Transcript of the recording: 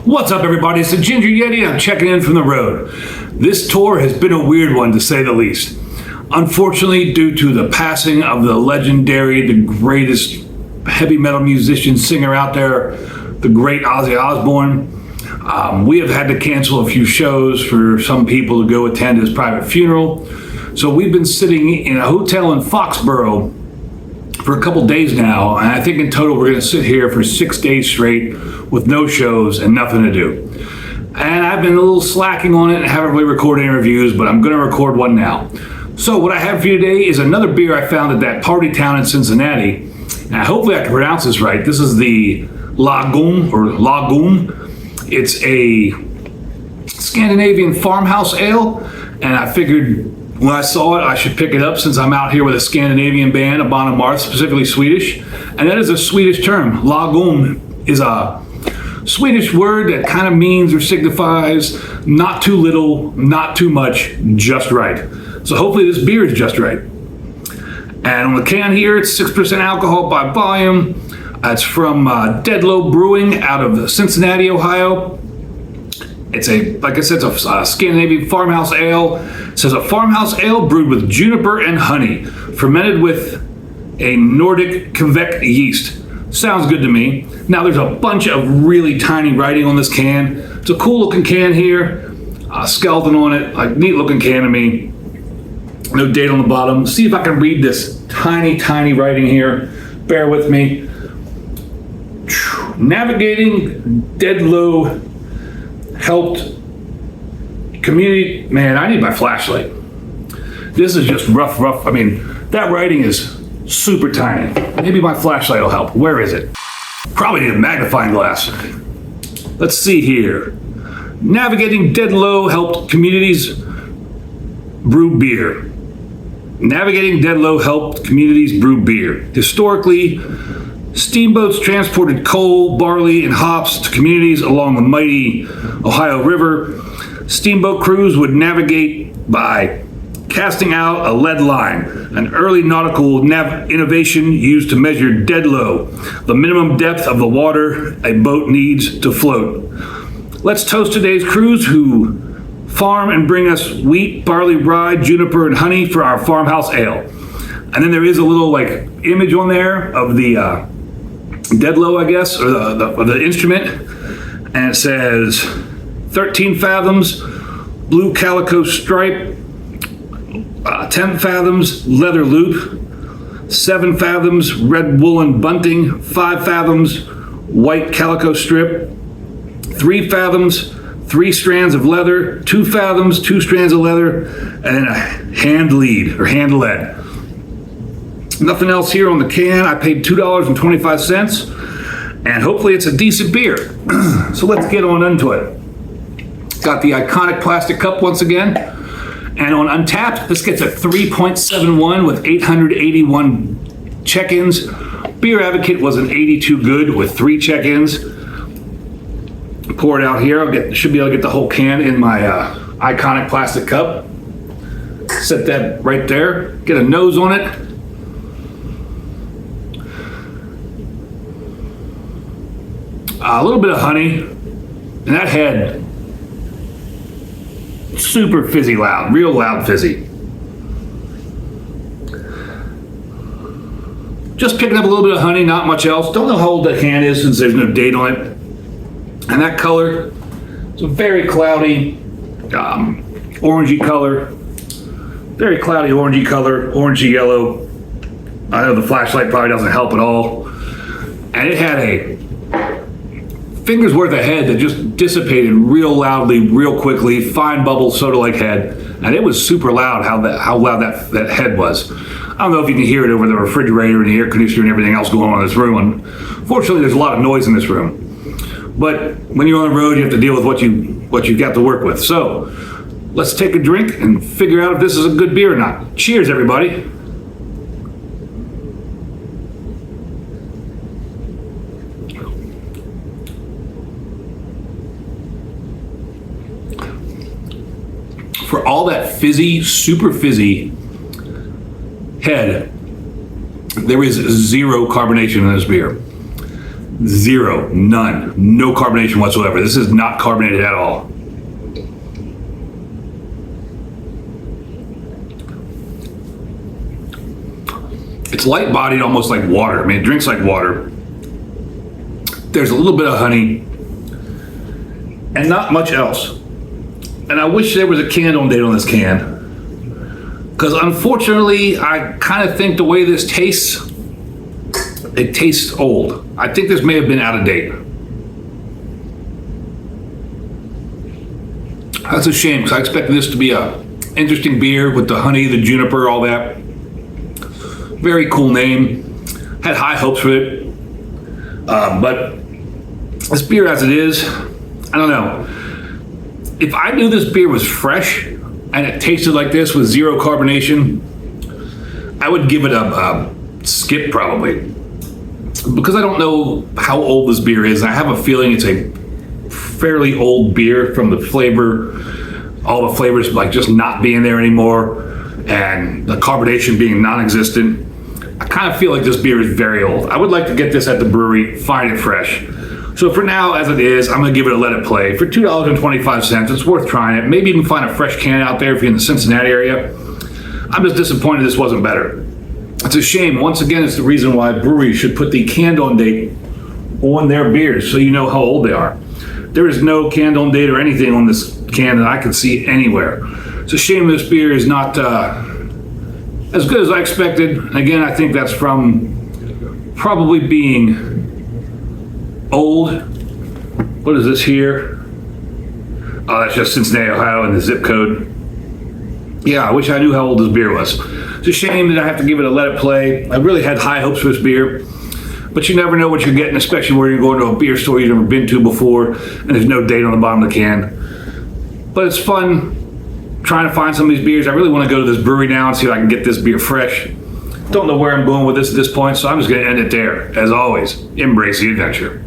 What's up, everybody? It's the Ginger Yeti. I'm checking in from the road. This tour has been a weird one, to say the least. Unfortunately, due to the passing of the legendary, the greatest heavy metal musician, singer out there, the great Ozzy Osbourne, we have had to cancel a few shows for some people to go attend his private funeral. So we've been sitting in a hotel in Foxborough for a couple days now, and I think in total we're going to sit here for 6 days straight with no shows and nothing to do. And I've been a little slacking on it and haven't really recorded any reviews, but I'm going to record one now. So what I have for you today is another beer I found at that party town in Cincinnati, and hopefully I can pronounce this right. This is the Lagom. It's a Scandinavian Farmhouse Ale, and I figured when I saw it, I should pick it up since I'm out here with a Scandinavian band, Amon Amarth, specifically Swedish. And that is a Swedish term. Lagom is a Swedish word that kind of means or signifies not too little, not too much, just right. So hopefully this beer is just right. And on the can here, it's 6% alcohol by volume. It's from Deadlow Brewing out of Cincinnati, Ohio. It's like I said, it's a Scandinavian farmhouse ale. It says a farmhouse ale brewed with juniper and honey, fermented with a Nordic Kveik yeast. Sounds good to me. Now there's a bunch of really tiny writing on this can. It's a cool looking can here. Skeleton on it, like neat looking can to me. No date on the bottom. See if I can read this tiny writing here. Bear with me. Navigating Deadlow helped community. Man, I need my flashlight. This is just rough. I mean, that writing is super tiny. Maybe my flashlight will help. Where is it? Probably need a magnifying glass. Let's see here. Navigating Deadlow helped communities brew beer. Navigating Deadlow helped communities brew beer. Historically, steamboats transported coal, barley, and hops to communities along the mighty Ohio River. Steamboat crews would navigate by casting out a lead line, an early nautical innovation used to measure deadlow, the minimum depth of the water a boat needs to float. Let's toast today's crews who farm and bring us wheat, barley, rye, juniper, and honey for our farmhouse ale. And then there is a little image on there of the Deadlow, I guess, or the instrument, and it says 13 fathoms blue calico stripe, 10 fathoms leather loop, 7 fathoms red woolen bunting, 5 fathoms white calico strip, 3 fathoms 3 strands of leather, 2 fathoms 2 strands of leather, and then a hand lead or hand lead. Nothing else here on the can. I paid $2.25, and hopefully it's a decent beer. So let's get on into it. Got the iconic plastic cup once again, and on Untapped, this gets a 3.71 with 881 check-ins. Beer Advocate was an 82 good with 3 check-ins. Pour it out here. Should be able to get the whole can in my iconic plastic cup. Set that right there. Get a nose on it. A little bit of honey, and that head, super fizzy loud, real loud fizzy. Just picking up a little bit of honey, not much else. Don't know how old that can is since there's no date on it. And that color, it's a very cloudy, orangey color. Very cloudy orangey color, orangey yellow. I know the flashlight probably doesn't help at all. And it had a finger's worth of head that just dissipated real loudly, real quickly, fine bubble soda-like head, and it was super loud how loud that head was. I don't know if you can hear it over the refrigerator and the air conditioner and everything else going on in this room. Fortunately, there's a lot of noise in this room. But when you're on the road, you have to deal with what you got to work with. So let's take a drink and figure out if this is a good beer or not. Cheers, everybody. For all that fizzy, super fizzy head, there is zero carbonation in this beer. Zero, none, no carbonation whatsoever. This is not carbonated at all. It's light-bodied, almost like water. I mean, it drinks like water. There's a little bit of honey and not much else. And I wish there was a can-on date on this can, because unfortunately, I kind of think the way this tastes, it tastes old. I think this may have been out of date. That's a shame, because I expected this to be a interesting beer with the honey, the juniper, all that. Very cool name. Had high hopes for it. But this beer as it is, I don't know. If I knew this beer was fresh and it tasted like this with zero carbonation, I would give it a skip probably. Because I don't know how old this beer is. I have a feeling it's a fairly old beer from the flavor, all the flavors like just not being there anymore and the carbonation being non-existent. I kind of feel like this beer is very old. I would like to get this at the brewery, find it fresh. So for now, as it is, I'm gonna give it a let it play. For $2.25, it's worth trying it. Maybe you can find a fresh can out there if you're in the Cincinnati area. I'm just disappointed this wasn't better. It's a shame. Once again, it's the reason why breweries should put the canned-on date on their beers so you know how old they are. There is no canned-on date or anything on this can that I can see anywhere. It's a shame this beer is not as good as I expected. And again, I think that's from probably being old. What is this here? Oh, that's just Cincinnati, Ohio, and the zip code. Yeah, I wish I knew how old this beer was. It's a shame that I have to give it a let it play. I really had high hopes for this beer, but you never know what you're getting, especially where you're going to a beer store you've never been to before, and there's no date on the bottom of the can. But it's fun trying to find some of these beers. I really want to go to this brewery now and see if I can get this beer fresh. Don't know where I'm going with this at this point, so I'm just going to end it there. As always, embrace the adventure.